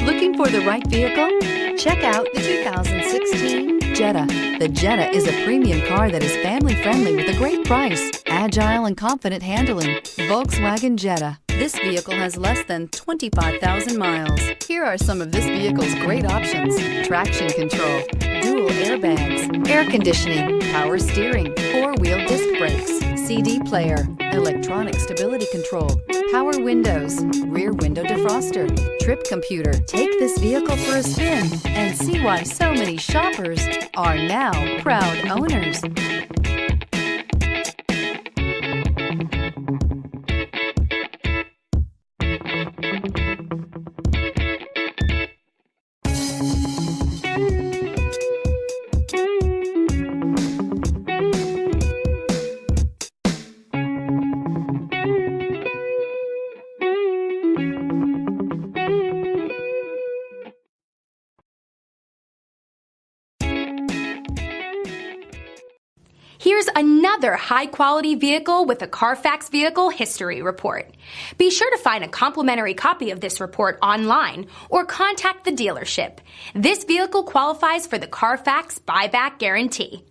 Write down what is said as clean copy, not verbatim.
Looking for the right vehicle? Check out the 2016 Jetta. The Jetta is a premium car that is family-friendly with a great price, agile and confident handling. Volkswagen Jetta. This vehicle has less than 25,000 miles. Here are some of this vehicle's great options: traction control, dual airbags, air conditioning, power steering, four-wheel disc brakes, CD player, electronic stability control, power windows, rear window defroster, trip computer. Take this vehicle for a spin and see why so many shoppers are now proud owners. Here's another high-quality vehicle with a Carfax Vehicle History Report. Be sure to find a complimentary copy of this report online or contact the dealership. This vehicle qualifies for the Carfax Buyback Guarantee.